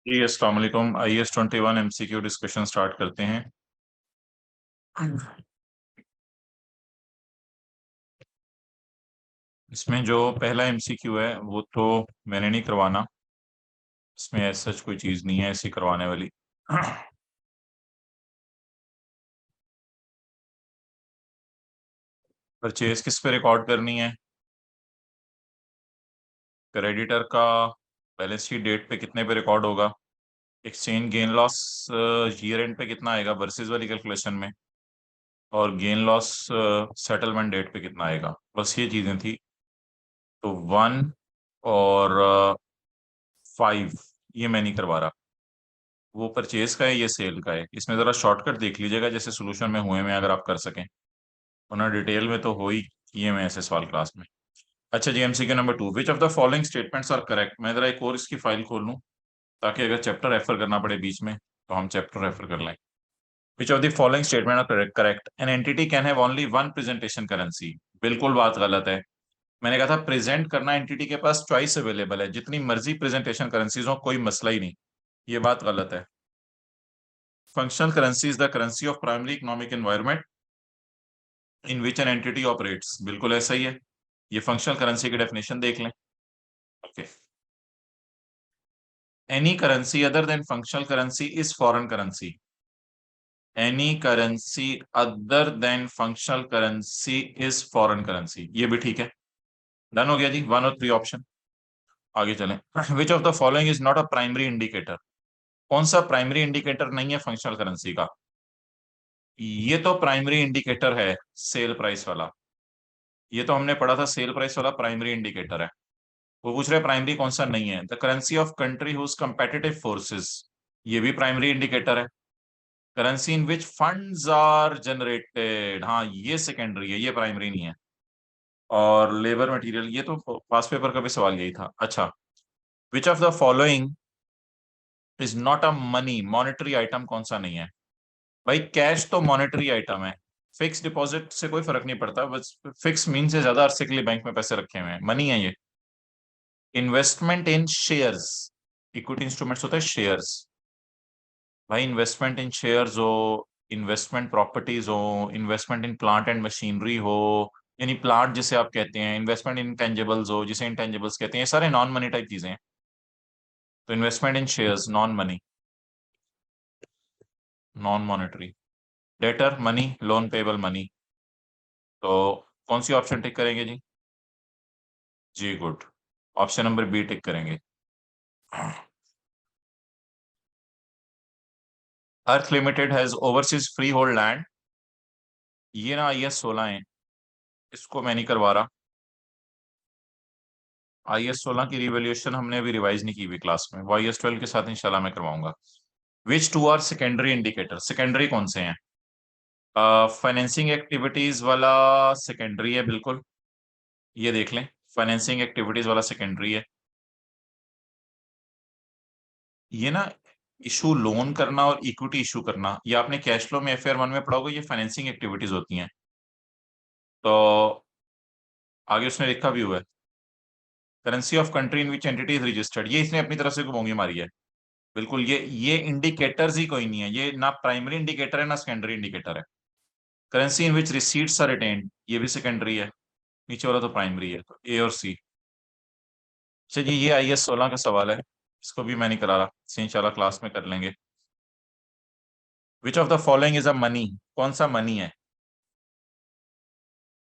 जी अस्सलाम वालेकुम। IAS 21 MCQ discussion start करते हैं। इसमें जो पहला MCQ है वो तो मैंने नहीं करवाना। इसमें ऐसा सच कोई चीज नहीं है ऐसी करवाने वाली। परचेज किस पे रिकॉर्ड करनी है? क्रेडिटर का बैलेंस शीट डेट पे कितने पे रिकॉर्ड होगा? Exchange gain loss year and पे कितना आएगा वर्सेस वाली कैलकुलेशन में? और गेन लॉस सेटलमेंट डेट पे कितना आएगा? बस ये चीजें थी। तो 1 और 5 ये मैं नहीं करवा रहा। वो परचेज का है, ये सेल का है। इसमें जरा शॉर्टकट देख लीजिएगा जैसे सोल्यूशन में हुए में, अगर आप कर सकें, वरना डिटेल में तो हो ही किए मैं ऐसे सवाल क्लास में। अच्छा जी, MCQ number 2, which of the following statements are correct. मैं जरा एक और इसकी फाइल खोल लूं ताकि अगर चैप्टर रेफर करना पड़े बीच में तो हम चैप्टर रेफर कर लें। Which of the following statement are correct, an entity can have only one presentation currency. बिल्कुल बात गलत है। मैंने कहा था प्रेजेंट करना एंटिटी के पास चॉइस अवेलेबल है, जितनी मर्जी प्रेजेंटेशन करेंसीज हो, कोई मसला ही नहीं। ये बात गलत है। Functional currency is the currency of primary economic environment in which an entity operates. बिल्कुल ऐसा ही है। ये फंक्शनल करेंसी की डेफिनेशन देख लें। Okay. Any currency other than functional currency is foreign currency. Any currency other than functional currency is foreign currency, ये भी ठीक है। डन हो गया जी, 1 और 3 ऑप्शन। आगे चलें। विच of the following is not a primary indicator. कौन सा प्राइमरी इंडिकेटर नहीं है फंक्शनल करेंसी का? ये तो प्राइमरी इंडिकेटर है, सेल प्राइस वाला। ये तो हमने पढ़ा था, सेल प्राइस वाला प्राइमरी इंडिकेटर है। वो पूछ रहे प्राइमरी कौन सा नहीं है। The currency of country whose competitive forces, ये भी प्राइमरी इंडिकेटर है। Currency in which funds are generated, हाँ ये सेकेंडरी है, ये प्राइमरी नहीं है। और लेबर मटेरियल, ये तो पास पेपर का भी सवाल यही था। अच्छा, विच of the following is not a money monetary item, कौन सा नहीं है? भाई कैश तो मॉनेटरी आइटम है। फिक्स डिपॉजिट से कोई फर्क नहीं पड़ता, बस फिक्स मीन से ज्यादा अरसे के लिए बैंक में पैसे रखे हुए हैं, मनी है ये। Investment in shares, equity instruments होता है शेयर्स। भाई इन्वेस्टमेंट इन शेयर्स हो, इन्वेस्टमेंट प्रॉपर्टीज हो, investment in plant and machinery हो, यानी प्लांट जिसे आप कहते हैं, इन्वेस्टमेंट इन इंटेंजिबल्स हो जिसे इंटेंजिबल्स कहते हैं, ये सारे नॉन मनी टाइप चीजें हैं। तो investment in shares non money, non monetary. Debtor money, loan payable money. तो कौन सी ऑप्शन टिक करेंगे जी? जी good, option number B tick करेंगे। Earth limited has overseas free hold land, ये ना IS 16 है, इसको मैं नहीं करवा रहा। IS 16 की रिवैल्यूएशन हमने अभी रिवाइज नहीं की हुई क्लास में, वो IS 12 के साथ इंशाल्लाह मैं करवाऊंगा। Which two are secondary indicator, secondary कौन से हैं? फाइनेंसिंग एक्टिविटीज वाला सेकेंडरी है बिल्कुल, ये देख लें। फाइनेंसिंग एक्टिविटीज वाला सेकेंडरी है। ये ना इशू लोन करना और इक्विटी इशू करना, ये आपने कैश फ्लो में FR 1 में पढ़ा होगा, ये फाइनेंसिंग एक्टिविटीज होती हैं। तो आगे उसने लिखा भी हुआ है, currency of country in which entity is registered, ये इसने अपनी तरफ से घुमाऊंगी मारी है। बिल्कुल, ये इंडिकेटर्स ही कोई नहीं है, ये ना प्राइमरी इंडिकेटर है ना सेकेंडरी इंडिकेटर है। Currency in which receipts are retained, ये भी सेकेंडरी है। नीचे वाला तो प्राइमरी है, तो A और C। चलिए ये IS 16 का सवाल है, इसको भी मैं नहीं करा रहा, इसे इंशाल्लाह क्लास में कर लेंगे। विच of the following is a money, कौन सा मनी है?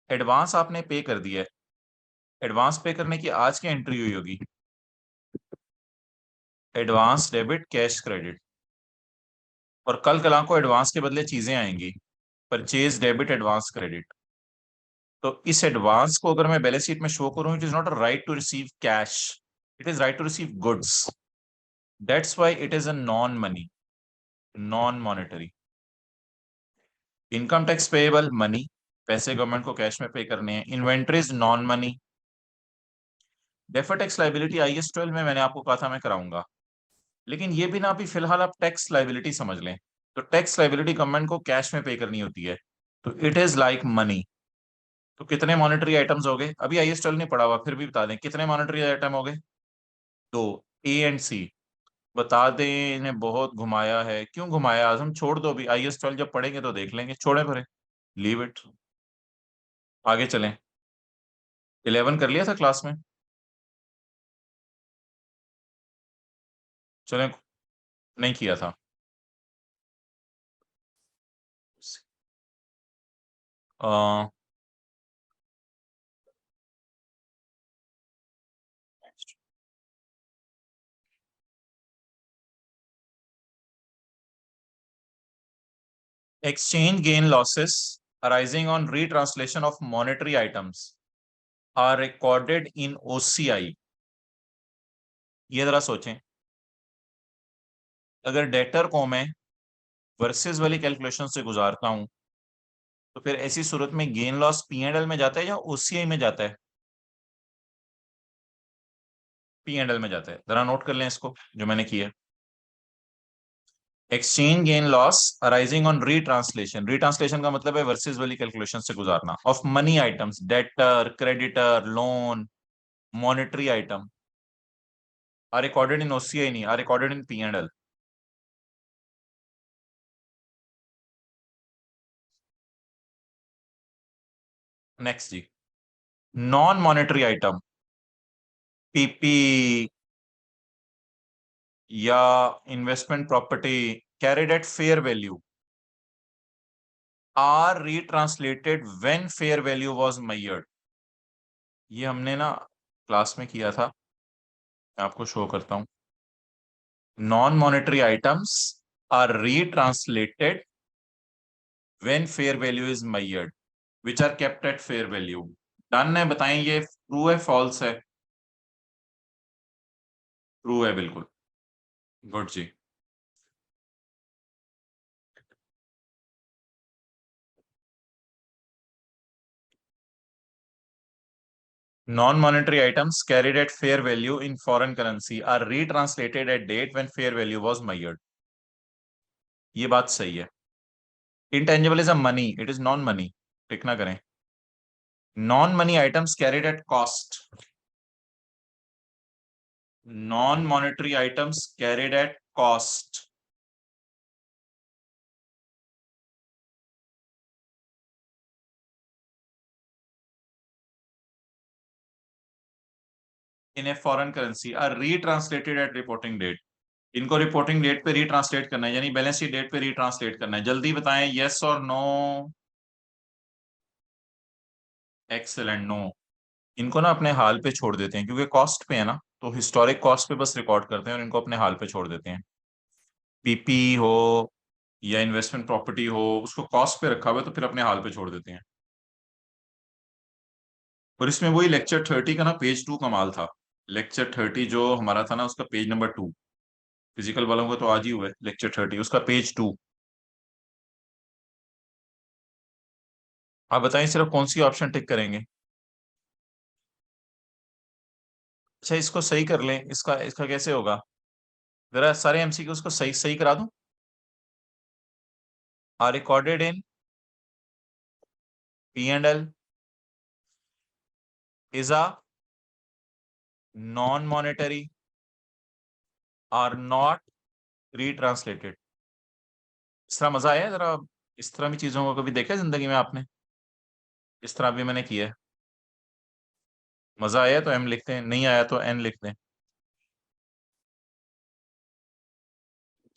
एडवांस आपने पे कर दिया है, एडवांस पे करने की आज की एंट्री हुई होगी, एडवांस डेबिट कैश क्रेडिट। और कल कला को एडवांस के बदले चीजें आएंगी, परचेज डेबिट एडवांस क्रेडिट। तो इस एडवांस को अगर मैं बैलेंस शीट में शो करूं, it is not a right to receive cash, it is right to receive goods. That's why it is a non money, non monetary. Income tax payable money, पैसे government को cash में pay करने हैं। Inventories non money. Deferred tax liability IS 12 में मैंने आपको कहा था मैं कराऊंगा, लेकिन ये भी ना अभी फिलहाल आप टैक्स लाइबिलिटी समझ लें। तो टैक्स लाइबिलिटी गवर्नमेंट को कैश में पे करनी होती है, तो इट इज लाइक मनी। तो कितने मॉनेटरी आइटम्स हो गए? अभी IS 12 नहीं पढ़ा हुआ, फिर भी बता दें कितने मॉनेटरी आइटम हो गए? 2, A एंड C। बता दें इन्हें बहुत घुमाया है। क्यों घुमाया? आज हम छोड़ दो, अभी IAS 12 जब पढ़ेंगे तो देख लेंगे, छोड़े परे, लीव इट। आगे चलें। 11 कर लिया था क्लास में? चलें, नहीं किया था। Exchange gain losses arising on retranslation of monetary items are recorded in OCI। ये जरा सोचें, अगर डेटर को मैं वर्सेस वाली कैलकुलेशन से गुजारता हूं तो फिर ऐसी सूरत में गेन लॉस P&L में जाता है या OCI में जाता है? P&L में जाता है। जरा नोट कर लें इसको जो मैंने किया। Exchange gain loss arising on retranslation, retranslation का मतलब है वर्सेस वाली कैलकुलेशन से गुजारना, of money items, debtor, creditor, loan, monetary item, are recorded in OCI, नहीं are recorded in P&L। Next जी, नॉन मॉनेटरी आइटम, PP या investment property carried at fair value are retranslated when fair value was measured. ये हमने ना class में किया था, मैं आपको शो करता हूं। Non monetary items are retranslated when fair value is measured which are kept at fair value. Done है? बताएं ये ट्रू है फॉल्स है? ट्रू है बिल्कुल। Good ji. Non-monetary items carried at fair value in foreign currency are retranslated at date when fair value was measured। ये बात सही है। Intangible is a money, it is non-money। टिक ना करें। Non-money items carried at cost, non-monetary items carried at cost in a foreign currency are retranslated at reporting date। इनको reporting date पे रीट्रांसलेट करना है, यानी बैलेंस शीट डेट पे रीट्रांसलेट करना है। जल्दी बताएं, यस और नो। Excellent, no. इनको ना अपने हाल पे छोड़ देते हैं क्योंकि कॉस्ट पे है ना, तो हिस्टोरिक कॉस्ट पे बस रिकॉर्ड करते हैं और इनको अपने हाल पे छोड़ देते हैं। PP हो या इन्वेस्टमेंट प्रॉपर्टी हो, उसको कॉस्ट पे रखा हुआ है तो फिर अपने हाल पे छोड़ देते हैं। और इसमें वही लेक्चर 30 का ना पेज 2 कमाल था। लेक्चर 30 जो हमारा था ना, उसका पेज नंबर 2। फिजिकल वालों का तो आज ही हुआ है लेक्चर 30, उसका पेज 2। आप बताएं सिर्फ कौन सी ऑप्शन टिक करेंगे? अच्छा, इसको सही कर लें। इसका इसका कैसे होगा? जरा सारे MCQ को सही सही करा दूं। Are recorded in P&L is a non monetary are not retranslated. इस तरह मजा आया? जरा इस तरह भी चीजों को कभी देखा है जिंदगी में आपने? इस तरह भी मैंने किया है। मजा आया तो M लिखते हैं, नहीं आया तो N लिखते हैं।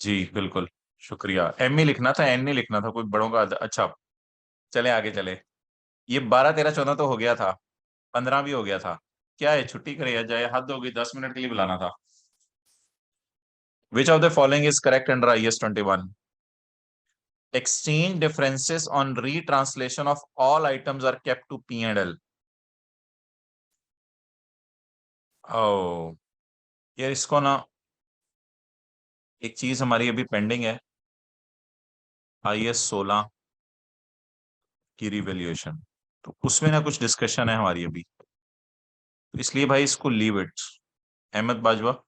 जी बिल्कुल, शुक्रिया। M ही लिखना था, N नहीं लिखना था, कोई बड़ों का अच्छा। चले आगे चले। ये 12 13 14 तो हो गया था, 15 भी हो गया था। क्या है, छुट्टी करे या जाए? हद हो गई, 10 मिनट के लिए बुलाना था। विच of the following is correct under IAS 21? Exchange differences on retranslation of all items are kept to P&L। ओ यार, इसको ना एक चीज हमारी अभी पेंडिंग है, IAS 16 की रिवैल्यूएशन। तो उसमें ना कुछ डिस्कशन है हमारी अभी, तो इसलिए भाई इसको लीव इट। अहमद बाजवा,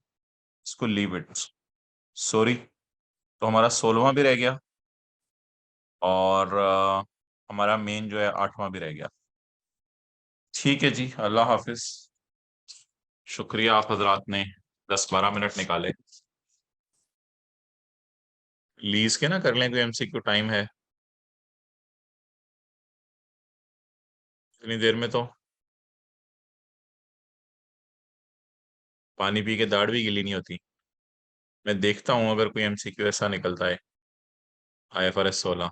इसको लीव इट। सॉरी। तो हमारा 16वां भी रह गया और हमारा मेन जो है 8वां भी रह गया। ठीक है जी, अल्लाह हाफिज। शुक्रिया आप हजरात ने 10 12 मिनट निकाले। लीज के ना कर लें, कोई एमसीक्यू टाइम है इतनी देर में तो पानी पी के दाढ़ भी गीली नहीं होती। मैं देखता हूँ अगर कोई एमसीक्यू ऐसा निकलता है। IFRS 16।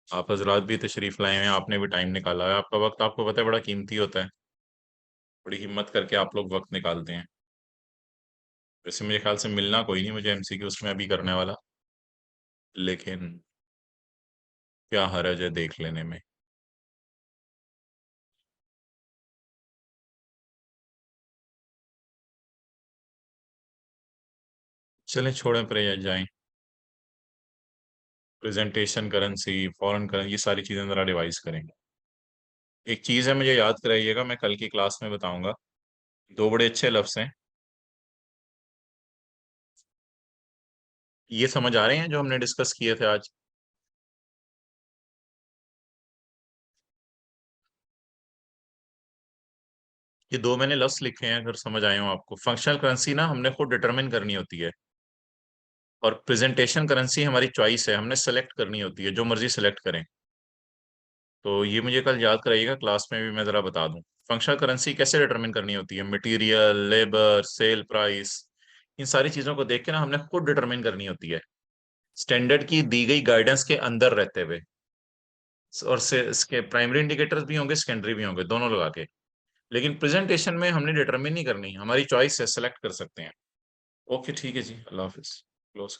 आप हजरात भी तशरीफ लाए हैं, आपने भी टाइम निकाला है, आपका वक्त आपको पता है बड़ा कीमती होता है। बड़ी हिम्मत करके आप लोग वक्त निकालते हैं। वैसे मुझे ख्याल से मिलना कोई नहीं मुझे एमसीक्यू उसमें अभी करने वाला, लेकिन क्या हर्ज है देख लेने में। चलें छोड़ें पर जाएं। प्रेजेंटेशन करेंसी, फॉरेन करेंसी, ये सारी चीजें जरा रिवाइज करेंगे। एक चीज है मुझे याद कराइएगा, मैं कल की क्लास में बताऊंगा। दो बड़े अच्छे लफ्ज हैं, ये समझ आ रहे हैं जो हमने डिस्कस किए थे आज। ये दो मैंने लफ्ज लिखे हैं, अगर समझ आए हो आपको। फंक्शनल करेंसी ना हमने खुद डिटरमिन करनी होती है, और प्रेजेंटेशन करेंसी हमारी चॉइस है, हमने सेलेक्ट करनी होती है, जो मर्जी सेलेक्ट करें। तो ये मुझे कल याद कराइएगा, क्लास में भी मैं जरा बता दूं। फंक्शनल करेंसी कैसे डिटरमिन करनी होती है, मटेरियल, लेबर, सेल प्राइस, इन सारी चीजों को देख के ना हमने खुद डिटरमिन करनी होती है, स्टैंडर्ड की दी गई गाइडेंस के अंदर रहते हुए। और से इसके प्राइमरी इंडिकेटर्स भी होंगे, सेकेंडरी भी होंगे, दोनों लगा के। लेकिन प्रेजेंटेशन में हमने डिटरमिन नहीं करनी, हमारी चॉइस है, सेलेक्ट कर सकते हैं। ओके ठीक है जी, अल्लाह हाफिज। क्लोज।